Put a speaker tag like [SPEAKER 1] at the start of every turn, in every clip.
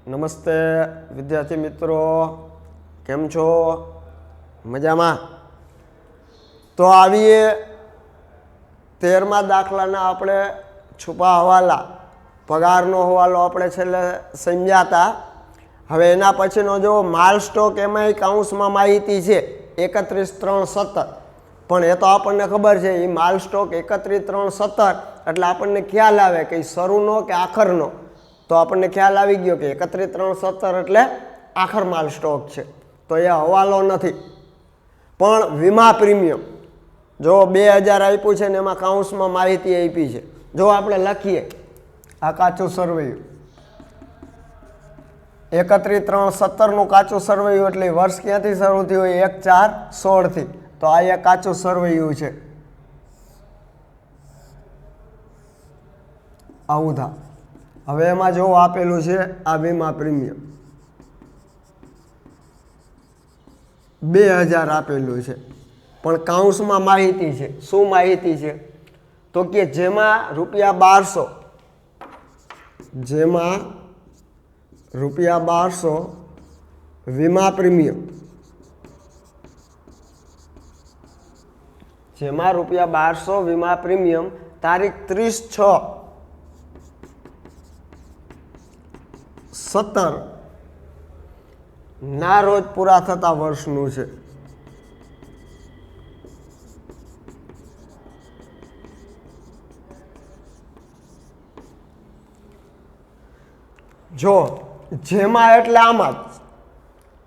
[SPEAKER 1] નમસ્તે વિદ્યાર્થી મિત્રો, કેમ છો? મજામાં? તો આવીએ 13મા દાખલાના આપણે છુપા હવાલા પગારનો હવાલો આપણે છેલ્લે સમજ્યા હતા. હવે એના પછીનો જો માલ સ્ટોક એમાં કાઉન્સમાં માહિતી છે 31/3/17, પણ એ તો આપણને ખબર છે એ માલ સ્ટોક 31/3/17 એટલે આપણને ખ્યાલ આવે કે શરૂનો કે આખરનો. તો આપણને ખ્યાલ આવી ગયો કે 31/3/17 એટલે આખર માલ સ્ટોક છે, તો એ હવાલો નથી. પણ વીમા પ્રીમિયમ જો 2000 આપ્યું છે ને એમાં કાઉન્સમાં માહિતી આપી છે. જો આપણે લખીએ આ કાચું સરવૈયું 31/3/17 કાચું સરવૈયું એટલે વર્ષ ક્યાંથી શરૂ થયું હોય? 1/4/16 તો આ એક કાચું સરવૈયું છે. આવું થા. હવે એમાં જો આપેલું છે આ વીમા પ્રીમિયમ 2000 આપેલું છે, પણ કાઉન્સમાં માહિતી છે. શું માહિતી છે? તો કે જેમાં ₹1200 વીમા પ્રીમિયમ, જેમાં ₹1200 વીમા પ્રીમિયમ તારીખ 30/6/17 ના રોજ પૂરા થતા વર્ષનું છે. જો જેમાં એટલે આમાં જ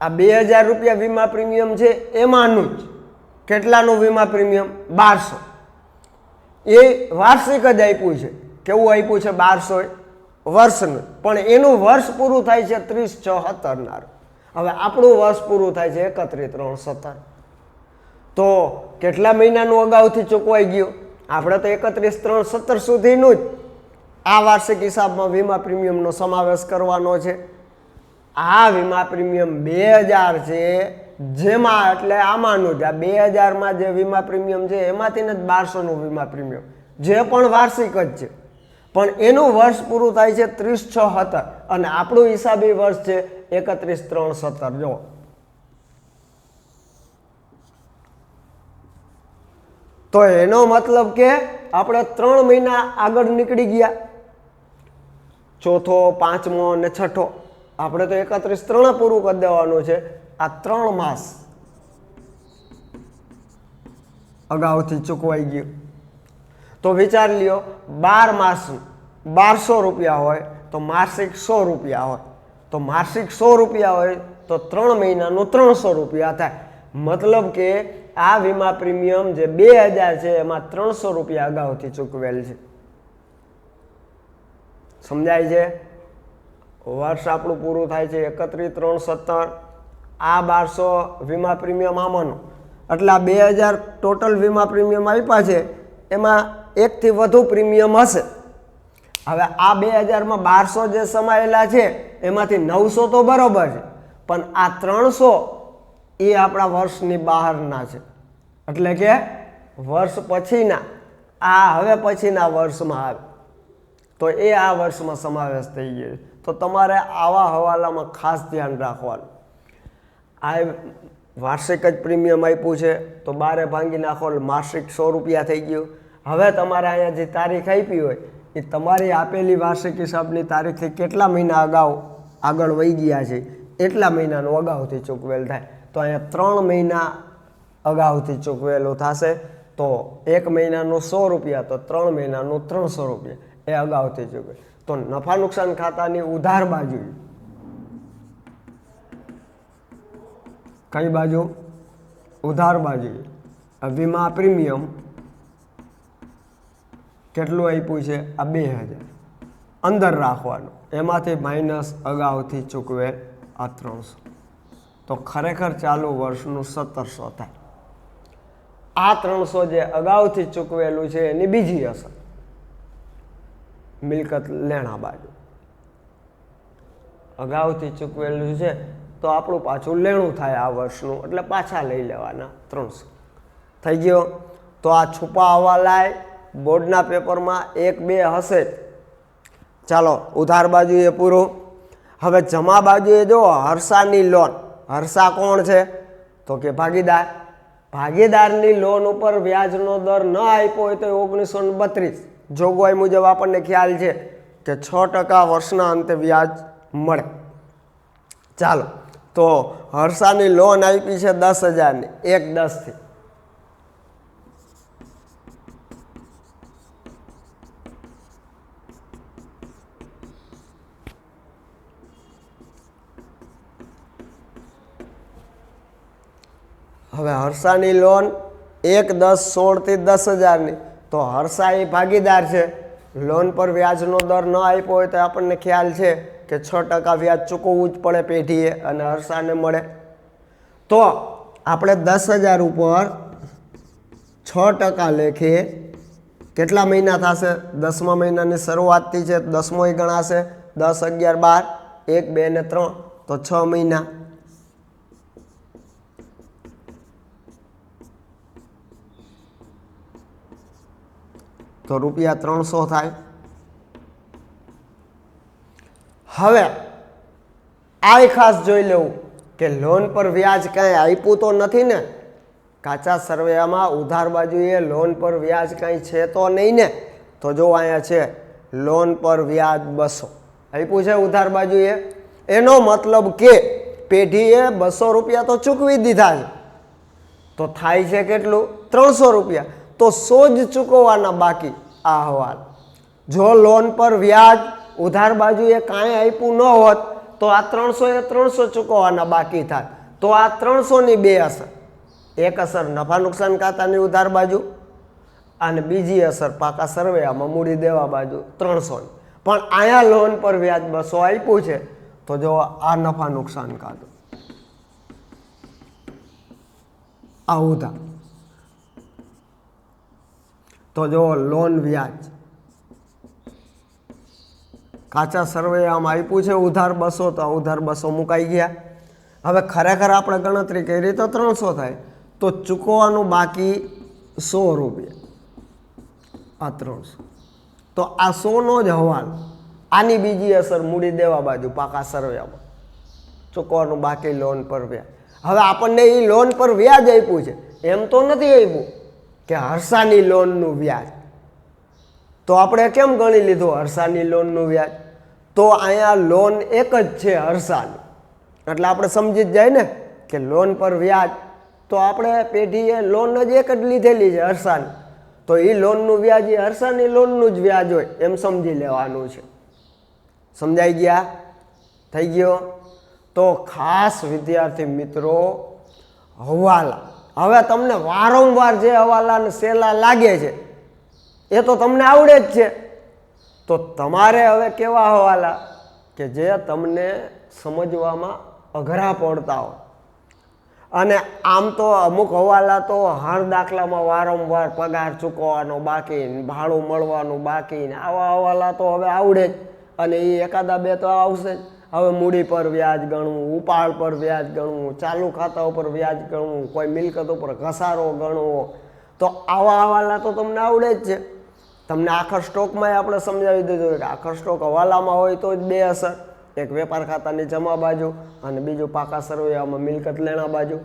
[SPEAKER 1] આ ₹2000 વીમા પ્રીમિયમ છે એમાંનું જ કેટલાનું વીમા પ્રીમિયમ? 1200. એ વાર્ષિક જ આપ્યું છે. કેવું આપ્યું છે? 1200 વર્ષનું, પણ એનું વર્ષ પૂરું થાય છે 30/6/17 ના. હવે આપણું વર્ષ પૂરું થાય છે 31/3/17. તો કેટલા મહિનાનું અગાઉથી ચૂકવાઈ ગયું? આપણે તો 31/3/17 સુધીનું જ આ વાર્ષિક હિસાબમાં વીમા પ્રીમિયમનો સમાવેશ કરવાનો છે. આ વીમા પ્રીમિયમ 2000 છે, જેમાં એટલે આમાંનું જ આ 2000માં જે વીમા પ્રીમિયમ છે એમાંથી જ 1200નું વીમા પ્રીમિયમ, જે પણ વાર્ષિક જ છે, પણ એનું વર્ષ પૂરું થાય છે 30/6/17 અને આપણું હિસાબી વર્ષ છે 31/3/17. જો તો એનો મતલબ કે આપણે 3 મહિના આગળ નીકળી ગયા. ચોથો, પાંચમો અને છઠ્ઠો આપણે તો 31/3 પૂરું કરી દેવાનું છે. આ 3 માસ અગાઉથી ચૂકવાઈ ગયું. તો વિચાર લ્યો 12 માસ ₹1200 હોય તો માસિક ₹100 હોય, તો માસિક ₹100 હોય તો 3 મહિનાનું ₹300 થાય. મતલબ કે આ વીમા પ્રીમિયમ જે 2000 છે એમાં ₹300 અગાઉથી ચૂકવેલ છે. સમજાય છે? વર્ષ આપણું પૂરું થાય છે 31/3/17. આ 1200 વીમા પ્રીમિયમ આમાંનું, એટલે આ 2000 ટોટલ વીમા પ્રીમિયમ આપ્યા છે એમાં એકથી વધુ પ્રીમિયમ હશે. હવે આ 2000માં 1200 જે સમાયેલા છે એમાંથી 900 તો બરોબર છે, પણ આ 300 એ આપણા વર્ષની બહારના છે. એટલે કે વર્ષ પછીના, આ હવે પછીના વર્ષમાં આવે તો એ આ વર્ષમાં સમાવેશ થઈ ગયો. તો તમારે આવા હવાલામાં ખાસ ધ્યાન રાખવાનું. આ વાર્ષિક જ પ્રીમિયમ આપ્યું છે તો 12 ભાંગી નાખો એટલે માસિક ₹100 થઈ ગયું. હવે તમારે અહીંયા જે તારીખ આપી હોય એ તમારી આપેલી વાર્ષિક હિસાબની તારીખથી કેટલા મહિના અગાઉ આગળ વહી ગયા છે એટલા મહિનાનું અગાઉથી ચૂકવેલ થાય. તો અહીંયા 3 મહિના અગાઉથી ચૂકવેલું થશે. તો 1 મહિનાનું ₹100 તો 3 મહિનાનું ₹300 એ અગાઉથી ચૂકવે. તો નફા નુકસાન ખાતાની ઉધાર બાજુ, કઈ બાજુ? ઉધાર બાજુ વીમા પ્રીમિયમ કેટલું આપ્યું છે? આ 2000 અંદર રાખવાનું, એમાંથી માઇનસ અગાઉથી ચૂકવે આ 300. તો ખરેખર ચાલુ વર્ષનું 1700 થાય. આ 300 જે અગાઉથી ચૂકવેલું છે એની બીજી અસર મિલકત લેણા બાજુ. અગાઉથી ચૂકવેલું છે તો આપણું પાછું લેણું થાય આ વર્ષનું, એટલે પાછા લઈ લેવાના 300 થઈ ગયો. તો આ છુપા હવાલાય બોર્ડના પેપરમાં 1-2 હશે. ચાલો ઉધાર બાજુ એ પૂરું. હવે જમા બાજુએ જો હર્ષાની લોન, હર્ષા કોણ છે તો કે ભાગીદાર, ભાગીદારની લોન ઉપર વ્યાજનો દર ન આપ્યો હોય તો 1932 જોગવાઈ મુજબ આપણને ખ્યાલ છે કે 6% વર્ષના અંતે વ્યાજ મળે। ચાલો તો હર્ષાની લોન આપી છે 10,000ની, 1/10 હવે હર્ષાની લોન 1/10/16 થી 10,000ની, તો હર્ષા એ ભાગીદાર છે, લોન પર વ્યાજનો દર ન આપ્યો હોય તો આપણને ખ્યાલ છે કે 6% વ્યાજ ચૂકવવું જ પડે પેઢીએ અને હર્ષાને મળે। તો આપણે 10,000 ઉપર 6% લેખે કેટલા મહિના થશે? 10મા મહિનાની શરૂઆતથી છે, 10મોય ગણાશે, 10, 11, 12, 1, 2 ને 3 તો 6 મહિના। તો ₹300 થાય। હવે આ ખાસ જોઈ લેવું કે લોન પર વ્યાજ કાંઈ આપ્યું તો નથી ને? કાચા સરવૈયામાં ઉધાર બાજુએ લોન પર વ્યાજ કાંઈ છે તો નહીં ને? તો જો અહીંયા છે લોન પર વ્યાજ 200 આપ્યું છે ઉધાર બાજુએ, એનો મતલબ કે પેઢીએ ₹200 તો ચૂકવી દીધા છે, તો થાય છે કેટલું? ₹300। તો 100 જ ચૂકવવાના બાકી આ હવાલ। જો લોન પર વ્યાજ ઉધાર બાજુએ કાંઈ આપ્યું ન હોત તો આ 300 એ 300 ચૂકવવાના બાકી થાય। તો આ 300ની બે અસર, એક અસર નફા નુકસાન ખાતાની ઉધાર બાજુ અને બીજી અસર પાકા સરવૈયામાં મૂડી દેવા બાજુ 300ની। પણ અહીંયા લોન પર વ્યાજ 200 આપ્યું છે, તો જો આ નફા નુકસાન ખાતું, આ ઉધાર, તો જો લોન વ્યાજ કાચા સરવૈયામાં આપ્યું છે ઉધાર 200, તો ઉધાર 200 મુકાઈ ગયા। હવે ખરેખર આપણે ગણતરી કરી તો 300 થાય, તો ચૂકવવાનું બાકી ₹100, આ 300, તો આ 100નો જ હવાલ। આની બીજી અસર મૂડી દેવા બાજુ પાકા સરવૈયામાં ચૂકવવાનું બાકી લોન પર વ્યાજ। હવે આપણને એ લોન પર વ્યાજ આપ્યું છે, એમ તો નથી આપ્યું કે હર્ષાની લોનનું વ્યાજ, તો આપણે કેમ ગણી લીધું હર્ષાની લોનનું વ્યાજ? તો અહીંયા લોન એક જ છે હર્ષાની, એટલે આપણે સમજી જ જાય ને કે લોન પર વ્યાજ, તો આપણે પેઢીએ લોન જ એક જ લીધેલી છે હર્ષાની, તો એ લોનનું વ્યાજ એ હર્ષાની લોનનું જ વ્યાજ હોય એમ સમજી લેવાનું છે। સમજાઈ ગયા? થઈ ગયો? તો ખાસ વિદ્યાર્થી મિત્રો હવાલા, હવે તમને વારંવાર જે હવાલાને સહેલા લાગે છે એ તો તમને આવડે જ છે, તો તમારે હવે કેવા હવાલા કે જે તમને સમજવામાં અઘરા પડતા હોય, અને આમ તો અમુક હવાલા તો હર દાખલામાં વારંવાર પગાર ચૂકવવાનો બાકી, ભાડું મળવાનું બાકી, આવા હવાલા તો હવે આવડે જ, અને એ એકાદા બે તો આવશે જ। હવે મૂડી પર વ્યાજ ગણવું, ઉપાડ પર વ્યાજ ગણવું, ચાલુ ખાતા ઉપર વ્યાજ ગણવું, કોઈ મિલકત ઉપર ઘસારો ગણવો, તો આવા હવાલા તો તમને આવડે જ છે। તમને આખર સ્ટોકમાં આપણે સમજાવી દીધું કે આખર સ્ટોક હવાલામાં હોય તો જ બે અસર, એક વેપાર ખાતાની જમા બાજુ અને બીજું પાકા સરવૈયામાં મિલકત લેણા બાજુ।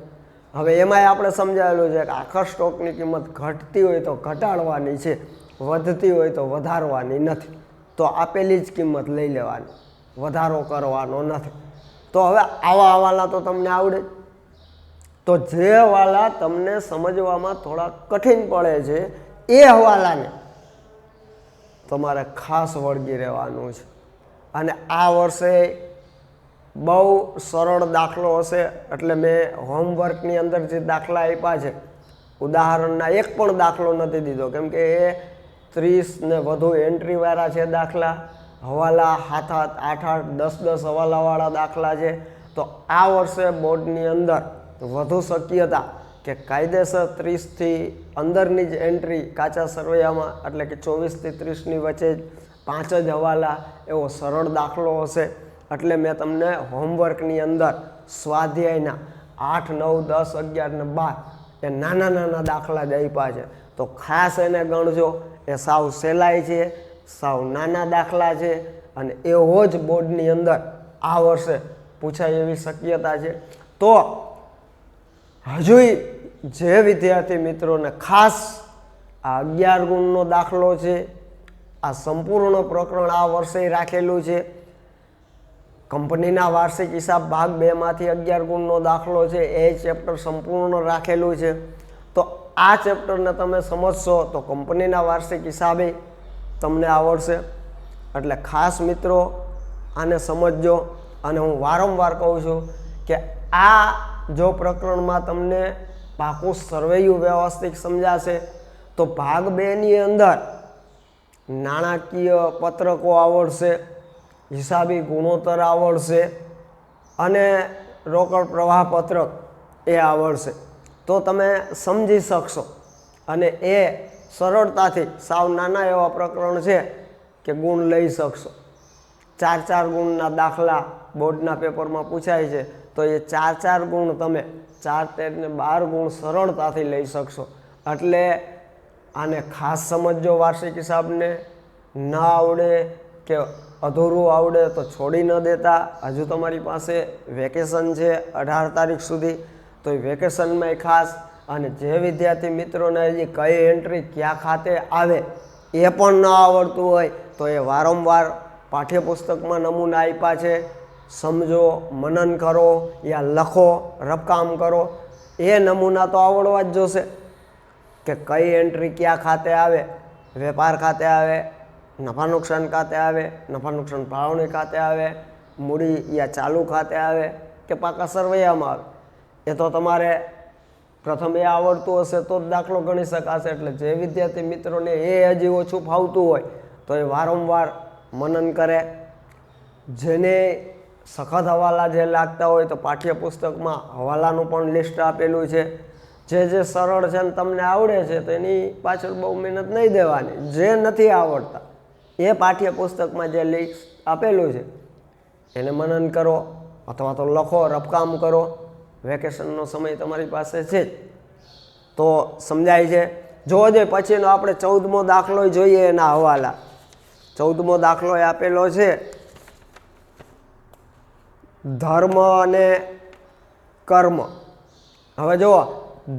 [SPEAKER 1] હવે એમાંય આપણે સમજાવેલું છે કે આખર સ્ટોકની કિંમત ઘટતી હોય તો ઘટાડવાની છે, વધતી હોય તો વધારવાની નથી, તો આપેલી જ કિંમત લઈ લેવાની, વધારો કરવાનો નથી। તો હવે આવા હવાલા તો તમને આવડે જ, તો જે હવાલા તમને સમજવામાં થોડા કઠિન પડે છે એ હવાલાને તમારે ખાસ વળગી રહેવાનું છે। અને આ વર્ષે બહુ સરળ દાખલો હશે, એટલે મેં હોમવર્કની અંદર જે દાખલા આપ્યા છે ઉદાહરણના એક પણ દાખલો નથી દીધો, કેમ કે એ 30 ને વધુ એન્ટ્રીવાળા છે દાખલા, હવાલા 7-7, 8-8, 10-10 હવાલાવાળા દાખલા છે। તો આ વર્ષે બોર્ડની અંદર વધુ શક્યતા કે કાયદેસર 30થી અંદરની જ એન્ટ્રી કાચા સરવૈયામાં, એટલે કે 24 થી 30ની વચ્ચે જ 5 જ હવાલા, એવો સરળ દાખલો હશે। એટલે મેં તમને હોમવર્કની અંદર સ્વાધ્યાયના 8, 9, 10, 11 ને 12 એ નાના નાના દાખલા જ આપ્યા છે, તો ખાસ એને ગણજો। એ સાવ સહેલાઈ છે, સાવ નાના દાખલા છે, અને એવો જ બોર્ડની અંદર આ વર્ષે પૂછાય એવી શક્યતા છે। તો હજુ જે વિદ્યાર્થી મિત્રોને ખાસ આ 11 ગુણનો દાખલો છે, આ સંપૂર્ણ પ્રકરણ આ વર્ષે રાખેલું છે। કંપનીના વાર્ષિક હિસાબ ભાગ 2 માંથી 11 ગુણનો દાખલો છે, એ ચેપ્ટર સંપૂર્ણ રાખેલું છે। તો આ ચેપ્ટરને તમે સમજશો તો કંપનીના વાર્ષિક હિસાબે તમને આવડશે। એટલે ખાસ મિત્રો આને સમજજો। અને હું વારંવાર કહું છું કે આ જો પ્રકરણમાં તમને પાકું સરવૈયું વ્યવસ્થિત સમજાશે તો ભાગ 2 ની અંદર નાણાકીય પત્રકો આવડશે, હિસાબી ગુણોત્તર આવડશે અને રોકડ પ્રવાહ પત્રક એ આવડશે। તો તમે સમજી શકશો અને એ સરળતાથી સાવ નાના એવા પ્રકરણ છે કે ગુણ લઈ શકશો। 4 ગુણના દાખલા બોર્ડના પેપરમાં પૂછાય છે, તો એ 4 ગુણ તમે 4, 13 ને 12 ગુણ સરળતાથી લઈ શકશો। એટલે આને ખાસ સમજજો। વાર્ષિક હિસાબને ન આવડે કે અધૂરું આવડે તો છોડી ન દેતા। હજુ તમારી પાસે વેકેશન છે 18 તારીખ સુધી, તો એ વેકેશનમાં ખાસ અને જે વિદ્યાર્થી મિત્રોને હજી કઈ એન્ટ્રી ક્યાં ખાતે આવે એ પણ ન આવડતું હોય તો એ વારંવાર પાઠ્યપુસ્તકમાં નમૂના આપ્યા છે, સમજો, મનન કરો યા લખો, રફકામ કરો। એ નમૂના તો આવડવા જ જોશે કે કઈ એન્ટ્રી ક્યાં ખાતે આવે, વેપાર ખાતે આવે, નફા નુકસાન ખાતે આવે, નફા નુકસાન ફાળવણી ખાતે આવે, મૂડી યા ચાલુ ખાતે આવે કે પાકા સરવૈયામાં આવે। એ તો તમારે પ્રથમ એ આવડતું હશે તો જ દાખલો ગણી શકાશે। એટલે જે વિદ્યાર્થી મિત્રોને એ હજી ઓછું ફાવતું હોય તો એ વારંવાર મનન કરે। જેને સખત હવાલા જે લાગતા હોય તો પાઠ્યપુસ્તકમાં હવાલાનું પણ લિસ્ટ આપેલું છે। જે સરળ છે ને તમને આવડે છે તો એની પાછળ બહુ મહેનત નહીં દેવાની। જે નથી આવડતા એ પાઠ્યપુસ્તકમાં જે લિસ્ટ આપેલું છે એને મનન કરો અથવા તો લખો, રફકામ કરો। વેકેશનનો સમય તમારી પાસે છે જ તો સમજાય છે। જોજે પછીનો આપણે 14મો દાખલો જોઈએ એના હવાલા। 14મો દાખલો એ આપેલો છે ધર્મ અને કર્મ। હવે જુઓ,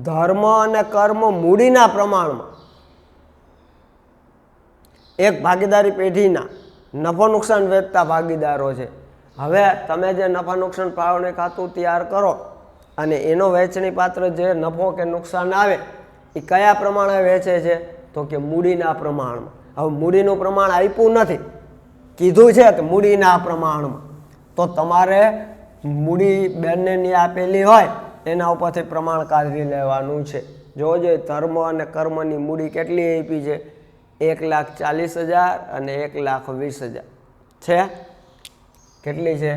[SPEAKER 1] ધર્મ અને કર્મ મૂડીના પ્રમાણમાં એક ભાગીદારી પેઢીના નફો નુકસાન વેચતા ભાગીદારો છે। હવે તમે જે નફા નુકસાન ફાળવણી ખાતું તૈયાર કરો અને એનો વહેંચણી પાત્ર જે નફો કે નુકસાન આવે એ કયા પ્રમાણે વેચે છે તો કે મૂડીના પ્રમાણમાં। હવે મૂડીનું પ્રમાણ આપ્યું નથી, કીધું છે કે મૂડીના પ્રમાણમાં, તો તમારે મૂડી બંનેની આપેલી હોય એના ઉપરથી પ્રમાણ કાઢી લેવાનું છે। જોજો ધર્મ અને કર્મની મૂડી કેટલી આપી છે, 1,40,000 અને 1,20,000 છે। કેટલી છે?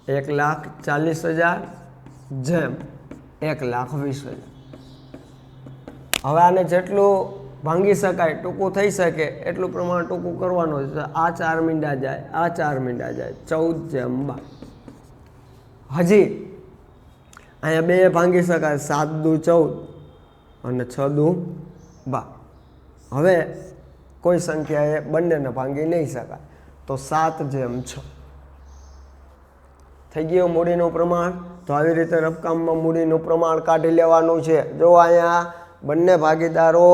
[SPEAKER 1] 1,40,000 જેમ 1,20,000। હવે આને જેટલું ભાંગી શકાય, ટૂંકું થઈ શકે એટલું પ્રમાણ ટૂંકું કરવાનું છે। આ 4 મીંડા જાય, આ 4 મીંડા જાય, 14/12। હજી અહીંયા 2 ભાંગી શકાય, 7 દુ 14 અને 6 દુ 12। હવે કોઈ સંખ્યાએ બંનેને ભાંગી નહીં શકાય તો 7/6 થઈ ગયું મૂડીનું પ્રમાણ। તો આવી રીતે રફકામમાં મૂડીનું પ્રમાણ કાઢી લેવાનું છે। જો અહીંયા બંને ભાગીદારો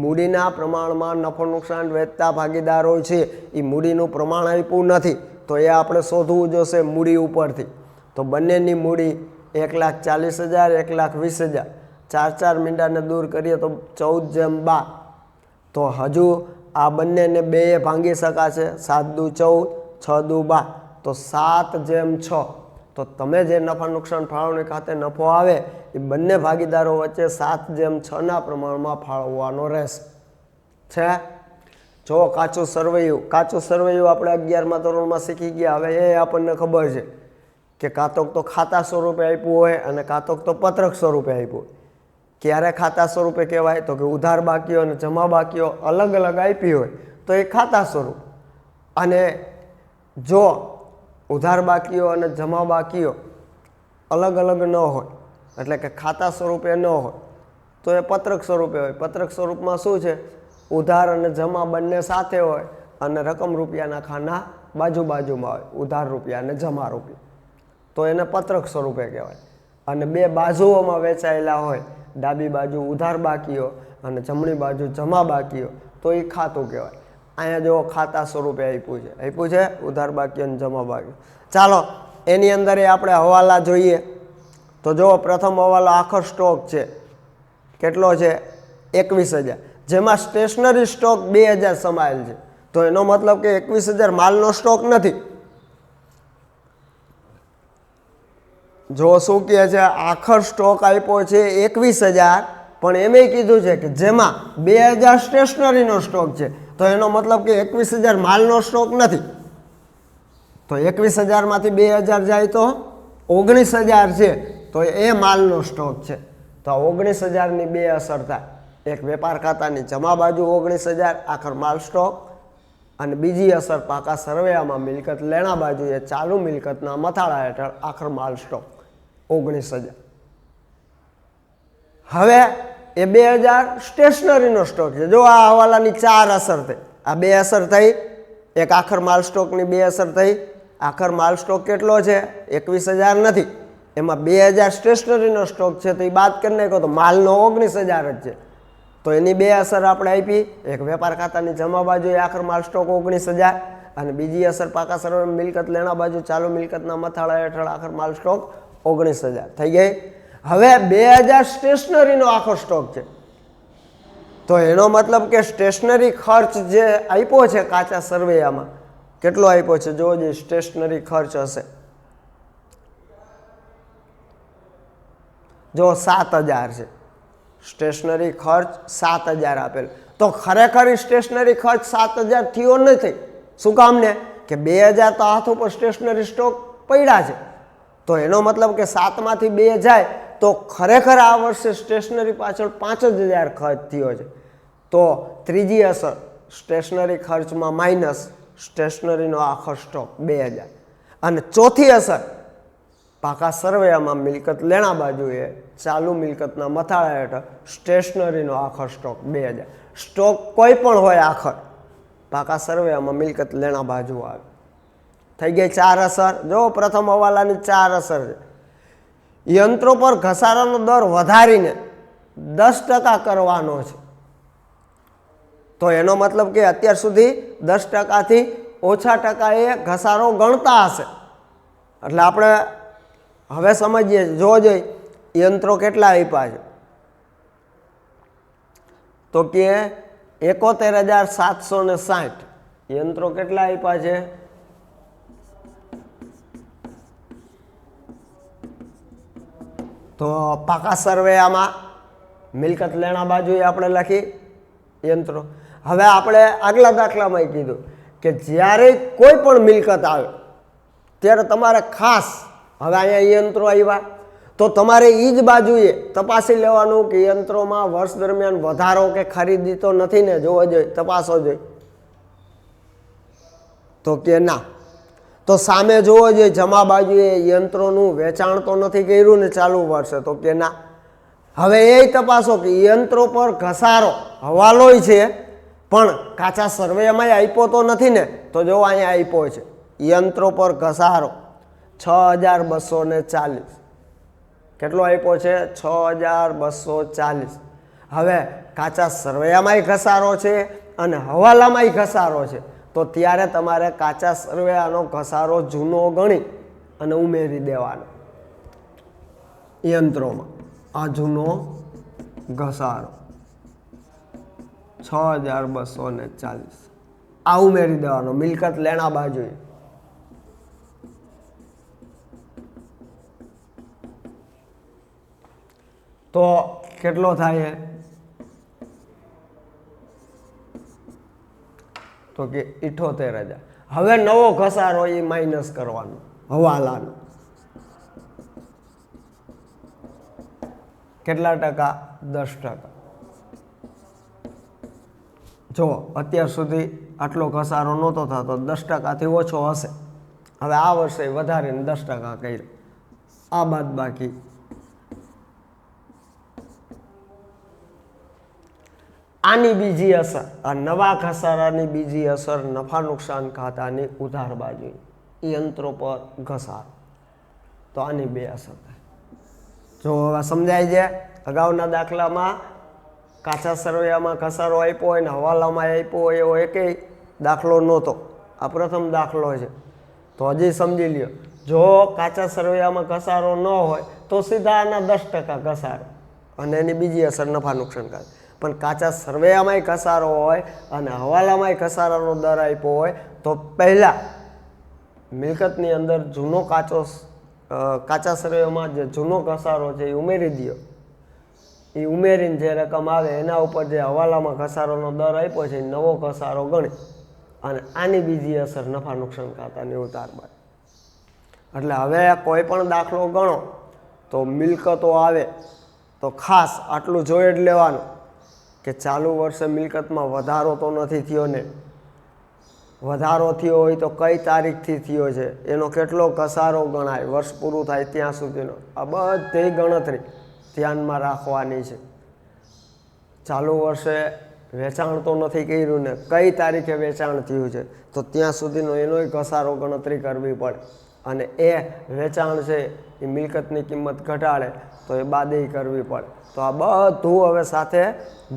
[SPEAKER 1] મૂડીના પ્રમાણમાં નફો નુકસાન વેચતા ભાગીદારો છે, એ મૂડીનું પ્રમાણ આપ્યું નથી તો એ આપણે શોધવું જોશે મૂડી ઉપરથી। તો બંનેની મૂડી 1,40,000, 1,20,000, 4 મીંડાને દૂર કરીએ તો 14/12। તો હજુ આ બંનેને 2 ભાંગી શકાશે, 7 દુ 14, 6 દુ 12, તો 7/6। તો તમે જે નફા નુકસાન ફાળવણી ખાતે નફો આવે એ બંને ભાગીદારો વચ્ચે 7/6ના પ્રમાણમાં ફાળવવાનો રહેશે। જો કાચું સરવૈયું આપણે 11મા ધોરણમાં શીખી ગયા। હવે એ આપણને ખબર છે કે કાં તો ખાતા સ્વરૂપે આપ્યું હોય અને કાં તો પત્રક સ્વરૂપે આપ્યું હોય। ક્યારે ખાતા સ્વરૂપે કહેવાય તો કે ઉધાર બાકીઓ અને જમા બાકીઓ અલગ અલગ આપી હોય તો એ ખાતા સ્વરૂપ, અને જો ઉધાર બાકીઓ અને જમા બાકીઓ અલગ અલગ ન હોય એટલે કે ખાતા સ્વરૂપે ન હોય તો એ પત્રક સ્વરૂપે હોય। પત્રક સ્વરૂપમાં શું છે, ઉધાર અને જમા બંને સાથે હોય અને રકમ રૂપિયાના ખાના બાજુ બાજુમાં હોય, ઉધાર રૂપિયા અને જમા રૂપિયા, તો એને પત્રક સ્વરૂપે કહેવાય. અને બે બાજુઓમાં વેચાયેલા હોય, ડાબી બાજુ ઉધાર બાકીઓ અને જમણી બાજુ જમા બાકીઓ, તો એ ખાતું કહેવાય. અહીંયા જો ખાતા સ્વરૂપે આપ્યું છે ઉધાર બાકી અને જમા બાકી. ચાલો એની અંદર આપણે હવાલા જોઈએ. તો જો પ્રથમ હવાલો આખો સ્ટોક છે, કેટલો છે? 21,000, જેમાં સ્ટેશનરી સ્ટોક 2,000 સમાયેલ છે. તો એનો મતલબ કે 21,000 માલનો સ્ટોક નથી. જો શું કહે છે, આખર સ્ટોક આપ્યો છે 21,000, પણ એમે કીધું છે કે જેમાં 2,000 સ્ટેશનરીનો સ્ટોક છે. તો એનો મતલબ કે 21,000 માલનો સ્ટોક નથી. તો 21,000 માંથી 2,000 જાય તો 19,000 છે, તો એ માલનો સ્ટોક છે. તો 19,000 ની બે અસર થાય. એક વેપાર ખાતાની જમા બાજુ 19,000 આખર માલ સ્ટોક, અને બીજી અસર પાકા સરવૈયામાં મિલકત લેણા બાજુએ ચાલુ મિલકતના મથાળા હેઠળ આખર માલ સ્ટોક 19,000. હવે એ 2,000 સ્ટેશનરીનો સ્ટોક છે. જો આ હવાલાની 4 અસર થઈ, આ 2 અસર થઈ, એક આખર માલ સ્ટોકની 2 અસર થઈ. આખર માલ સ્ટોક કેટલો છે? 21,000 નથી, એમાં 2,000 સ્ટેશનરીનો સ્ટોક છે, તો એ બાદ કરી નાખો તો માલનો 19,000 જ છે. તો એની 2 અસર આપણે આપી. એક વેપાર ખાતાની જમા બાજુએ આખર માલ સ્ટોક 19,000, અને બીજી અસર પાકા સરવૈયા મિલકત લેણા બાજુ ચાલુ મિલકતના મથાળા હેઠળ આખર માલ સ્ટોક 19,000 થઈ ગઈ. હવે 2,000 સ્ટેશનરીનો આખો સ્ટોક છે. તો એનો મતલબ કે સ્ટેશનરી ખર્ચ જે આપ્યો છે કાચા સરવૈયામાં, કેટલો આપ્યો છે? જો જે સ્ટેશનરી ખર્ચ હશે, જો 7,000 છે. સ્ટેશનરી ખર્ચ 7,000 આપેલ. તો ખરેખર સ્ટેશનરી ખર્ચ 7,000 થયો નથી. શું કામ ને? કે 2,000 તો હાથ ઉપર સ્ટેશનરી સ્ટોક પડ્યા છે. તો એનો મતલબ કે 7 માંથી 2 જાય તો ખરેખર આ વર્ષે સ્ટેશનરી પાછળ 5,000 ખર્ચ થયો છે. તો ત્રીજી અસર સ્ટેશનરી ખર્ચમાં માઇનસ સ્ટેશનરીનો આખો સ્ટોક 2,000. અને ચોથી અસર પાકા સરવૈયામાં મિલકત લેણા બાજુએ ચાલુ મિલકતના મથાળા હેઠળ સ્ટેશનરીનો આખો સ્ટોક 2,000. સ્ટોક કોઈ પણ હોય આખર, પાકા સરવૈયામાં મિલકત લેણા બાજુ આવે. થઈ ગઈ 4 અસર. જો પ્રથમ હવાલાની 4 અસર છે. યંત્રો પર ઘસારાનો દર વધારીને 10% કરવાનો છે. તો એનો મતલબ કે અત્યાર સુધી 10%થી ઓછા ટકાએ ઘસારો ગણતા હશે. એટલે આપણે હવે સમજીએ. જો જોઈ યંત્રો કેટલા આપ્યા છે, તો કે 71,760 યંત્રો કેટલા આપ્યા છે? તો પાકા સરવૈયામાં મિલકત લેણા બાજુએ આપણે લખી યંત્રો. હવે આપણે આગલા દાખલામાં કીધું કે જ્યારે કોઈ પણ મિલકત આવે ત્યારે તમારે ખાસ, હવે અહીંયા યંત્રો આવ્યા તો તમારે એ જ બાજુએ તપાસી લેવાનું કે યંત્રોમાં વર્ષ દરમિયાન વધારો કે ખરીદી તો નથી ને, જોવો જોઈએ, તપાસો જોઈએ. તો કે ના. તો સામે જોવો જોઈએ જમા બાજુએ યંત્રોનું વેચાણ તો નથી કર્યું ને ચાલુ વર્ષે, તો કે ના. હવે એ તપાસો કે યંત્રો પર ઘસારો હવાલોય છે પણ કાચા સરવૈયામાં આપ્યો તો નથી ને, તો જો અહીંયા આપ્યો છે યંત્રો પર ઘસારો 6,240. કેટલો આપ્યો છે? 6,240. હવે કાચા સરવૈયામાંય ઘસારો છે અને હવાલામાંય ઘસારો છે. તો ત્યારે તમારે કાચા સરવૈયાનો ઘસારો જૂનો ગણી અને ઉમેરી દેવાનો યંત્રોમાં. આ જૂનો ઘસારો 6,240 આ ઉમેરી દેવાનો મિલકત લેણા બાજુએ. તો કેટલો થાય? તો કે 78,000. હવે નવો ઘસારો એ માઇનસ કરવાનો હવાલાનો. કેટલા ટકા? 10%. જો અત્યાર સુધી આટલો ઘસારો નહોતો થતો, 10%થી ઓછો હશે. હવે આ વર્ષે વધારીને 10% કર્યો. આ બાદ બાકી આની બીજી અસર, આ નવા ઘસારાની બીજી અસર નફા નુકસાન ખાતાની ઉધાર બાજુ યંત્રો પર ઘસારો. તો આની બે અસર થાય. જો હવે સમજાય છે. અગાઉના દાખલામાં કાચા સરવૈયામાં ઘસારો આપ્યો હોય ને હવાલામાં આપ્યો હોય એવો એકેય દાખલો નહોતો. આ પ્રથમ દાખલો છે. તો હજી સમજી લ્યો, જો કાચા સરવૈયામાં ઘસારો ન હોય તો સીધા આના 10% ઘસારો અને એની બીજી અસર નફા નુકસાન ખાતા. પણ કાચા સરવૈયામાંય ઘસારો હોય અને હવાલામાંય ઘસારાનો દર આપ્યો હોય તો પહેલાં મિલકતની અંદર જૂનો કાચા સરવૈયામાં જે જૂનો ઘસારો છે એ ઉમેરી દો. એ ઉમેરીને જે રકમ આવે એના ઉપર જે હવાલામાં ઘસારોનો દર આપ્યો છે એ નવો ઘસારો ગણી અને આની બીજી અસર નફા નુકસાન ખાતાની ઉધાર બાદ. એટલે હવે કોઈ પણ દાખલો ગણો તો મિલકતો આવે તો ખાસ આટલું જોઈ જ લેવાનું કે ચાલુ વર્ષે મિલકતમાં વધારો તો નથી થયો ને, વધારો થયો હોય તો કઈ તારીખથી થયો છે, એનો કેટલો ઘસારો ગણાય વર્ષ પૂરું થાય ત્યાં સુધીનો, આ બધી ગણતરી ધ્યાનમાં રાખવાની છે. ચાલુ વર્ષે વેચાણ તો નથી કર્યું ને કઈ તારીખે વેચાણ થયું છે તો ત્યાં સુધીનો એનોય ઘસારો ગણતરી કરવી પડે અને એ વેચાણ છે એ મિલકતની કિંમત ઘટાડે તો એ બાદેય કરવી પડે. તો આ બધું હવે સાથે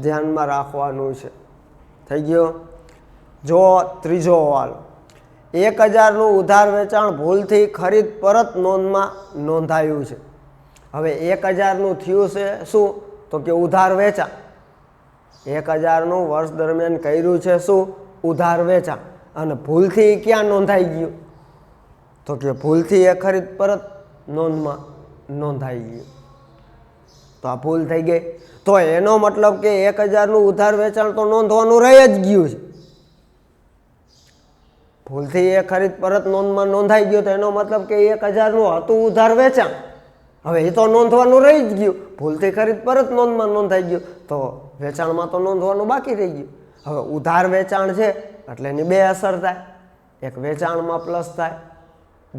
[SPEAKER 1] ધ્યાનમાં રાખવાનું છે. થઈ ગયો. જો ત્રીજો હવાલો, 1000નું ઉધાર વેચાણ ભૂલથી ખરીદ પરત નોંધમાં નોંધાયું છે. હવે 1000નું થયું છે શું તો કે ઉધાર વેચાણ. 1000નું વર્ષ દરમિયાન કર્યું છે શું ઉધાર વેચાણ અને ભૂલથી ક્યાં નોંધાઈ ગયું તો કે ભૂલથી એ ખરીદ પરત નોંધમાં નોંધાઈ ગયું. તો આ ભૂલ થઈ ગઈ. તો એનો મતલબ કે 1000નું ઉધાર વેચાણ તો નોંધવાનું રહી જ ગયું છે. ભૂલથી એ ખરીદ પરત નોંધમાં નોંધાઈ ગયું તો એનો મતલબ કે 1000નું હતું ઉધાર વેચાણ, હવે એ તો નોંધવાનું રહી જ ગયું. ભૂલથી ખરીદ પરત નોંધમાં નોંધાઈ ગયું તો વેચાણમાં તો નોંધવાનું બાકી રહી ગયું. હવે ઉધાર વેચાણ છે એટલે એની બે અસર થાય. એક વેચાણમાં પ્લસ થાય,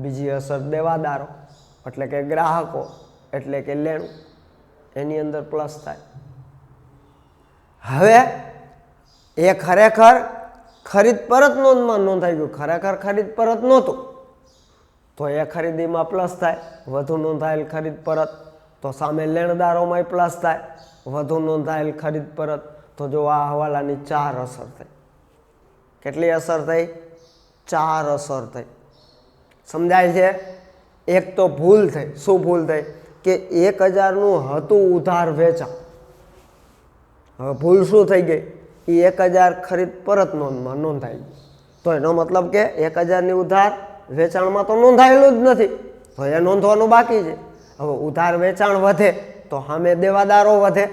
[SPEAKER 1] બીજી અસર દેવાદારો એટલે કે ગ્રાહકો એટલે કે લેણું એની અંદર પ્લસ થાય. હવે એ ખરેખર ખરીદ પરત નોંધમાં નોંધાઈ ગયું, ખરેખર ખરીદ પરત નહોતું તો એ ખરીદીમાં પ્લસ થાય, વધુ નોંધાયેલ ખરીદ પરત. તો સામે લેણદારોમાં પ્લસ થાય, વધુ નોંધાયેલ ખરીદ પરત. તો જો આ હવાલાની 4 અસર થઈ. કેટલી અસર થઈ? 4 અસર થઈ. સમજાય છે? એક તો ભૂલ થઈ. શું ભૂલ થઈ કે 1000નું હતું ઉધાર વેચાણ, હવે ભૂલ શું થઈ ગઈ એ 1000 ખરીદ પરત નોંધમાં નોંધાઈ ગઈ. તો એનો મતલબ કે 1000ની ઉધાર વેચાણમાં તો નોંધાયેલું જ નથી તો એ નોંધવાનું બાકી છે. હવે ઉધાર વેચાણ વધે તો સામે દેવાદારો વધે,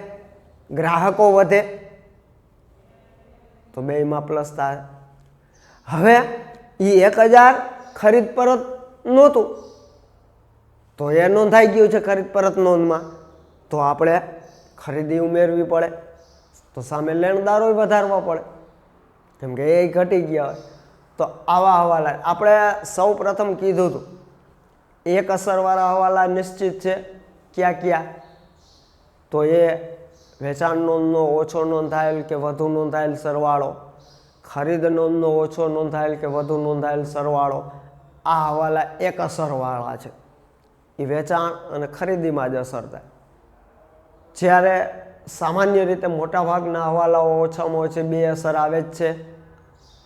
[SPEAKER 1] ગ્રાહકો વધે તો બેયમાં પ્લસ થાય. હવે એ 1000 ખરીદ પરત નહોતું તો એ નોંધાઈ ગયું છે ખરીદ પરત નોંધમાં તો આપણે ખરીદી ઉમેરવી પડે તો સામે લેણદારો વધારવા પડે કેમ કે એ ઘટી ગયા હોય. તો આવા હવાલા આપણે સૌ પ્રથમ કીધું હતું એક અસરવાળા હવાલા નિશ્ચિત છે. ક્યાં ક્યાં? તો એ વેચાણ નોંધનો ઓછો નોંધાયેલ કે વધુ નોંધાયેલ સરવાળો, ખરીદ નોંધનો ઓછો નોંધાયેલ કે વધુ નોંધાયેલ સરવાળો. આ હવાલા એક અસરવાળા છે, એ વેચાણ અને ખરીદીમાં જ અસર થાય. જ્યારે સામાન્ય રીતે મોટાભાગના હવાલાઓ ઓછામાં ઓછી 2 અસર આવે જ છે.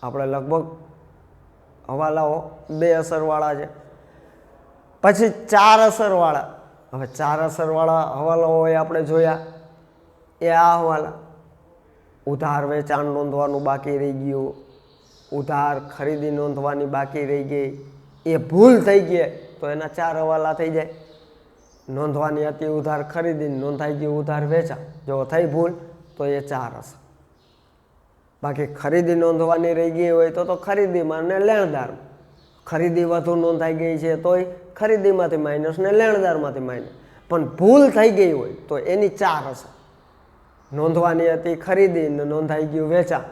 [SPEAKER 1] આપણે લગભગ હવાલાઓ 2 અસરવાળા છે. પછી 4 અસરવાળા. હવે 4 અસરવાળા હવાલાઓ આપણે જોયા એ આ હવાલા ઉધાર વેચાણ નોંધવાનું બાકી રહી ગયું, ઉધાર ખરીદી નોંધવાની બાકી રહી ગઈ, એ ભૂલ થઈ ગઈ તો એના 4 હવાલા થઈ જાય. નોંધવાની હતી ઉધાર ખરીદી, નોંધાઈ ગયું ઉધાર વેચાણ. જો થઈ ભૂલ તો એ 4 અસર. બાકી ખરીદી નોંધવાની રહી ગઈ હોય તો ખરીદીમાં ને લેણદારમાં. ખરીદી વધુ નોંધાઈ ગઈ છે તોય ખરીદીમાંથી માઇનસ ને લેણદારમાંથી માઇનસ. પણ ભૂલ થઈ ગઈ હોય તો એની 4 અસર. નોંધવાની હતી ખરીદી ને નોંધાઈ ગયું વેચાણ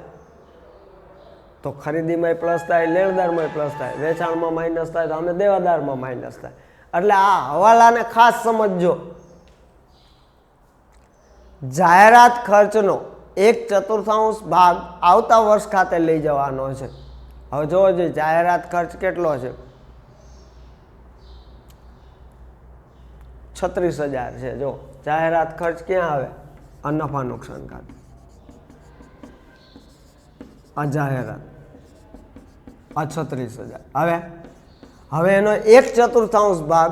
[SPEAKER 1] તો ખરીદીમાં પ્લસ થાય, લેણદારમાં પ્લસ થાય, વેચાણમાં માઇનસ થાય તો અમે દેવાદારમાં માઇનસ થાય. એટલે આ હવાલાને ખાસ સમજજો. જાહેરાત ખર્ચનો 1/4 ભાગ આવતા વર્ષ ખાતે લઈ જવાનો છે. હવે જો જાહેરાત ખર્ચ કેટલો છે? 36,000 છે. જો જાહેરાત ખર્ચ ક્યાં આવે? આ નફા નુકસાન ખાતે. આ જાહેરાત આ 36,000. હવે એનો 1/4 ભાગ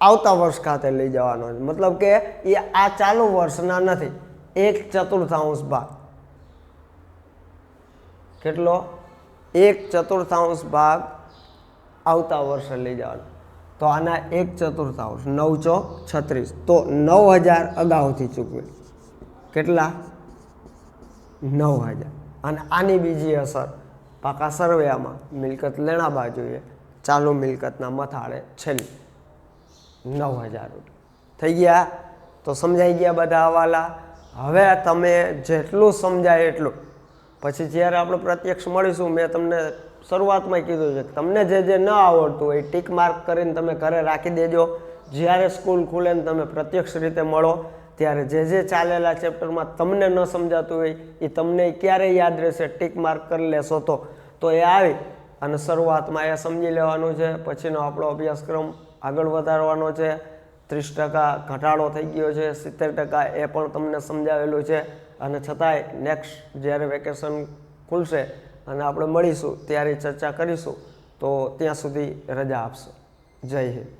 [SPEAKER 1] આવતા વર્ષ ખાતે લઈ જવાનો છે. મતલબ કે એ આ ચાલુ વર્ષના નથી. 1/4 ભાગ કેટલો? 1/4 ભાગ આવતા વર્ષે લઈ જવાનો. તો આના 1/4 9 ચોક 36. તો 9,000 અગાઉથી ચૂકવે. કેટલા? 9,000. અને આની બીજી અસર પાકા સરવૈયામાં મિલકત લેણા બાજુએ ચાલુ મિલકતના મથાળે છેલ્લી 9,000 થઈ ગયા. તો સમજાઈ ગયા બધા હવાલા. હવે તમે જેટલું સમજાય એટલું પછી જ્યારે આપણે પ્રત્યક્ષ મળીશું, મેં તમને શરૂઆતમાં કીધું છે કે તમને જે ન આવડતું હોય ટીક માર્ક કરીને તમે ઘરે રાખી દેજો. જ્યારે સ્કૂલ ખુલે ને તમે પ્રત્યક્ષ રીતે મળો ત્યારે જે ચાલેલા ચેપ્ટરમાં તમને ન સમજાતું હોય એ તમને ક્યારે યાદ રહેશે, ટીક માર્ક કરી લેશો તો એ આવી અને શરૂઆતમાં એ સમજી લેવાનું છે. પછીનો આપણો અભ્યાસક્રમ આગળ વધારવાનો છે. 30% ઘટાડો થઈ ગયો છે, 70% એ પણ તમને સમજાવેલું છે. અને છતાંય નેક્સ્ટ જ્યારે વેકેશન ખુલશે અને આપણે મળીશું ત્યારે ચર્ચા કરીશું. તો ત્યાં સુધી રજા આપશો. જય હિન્દ.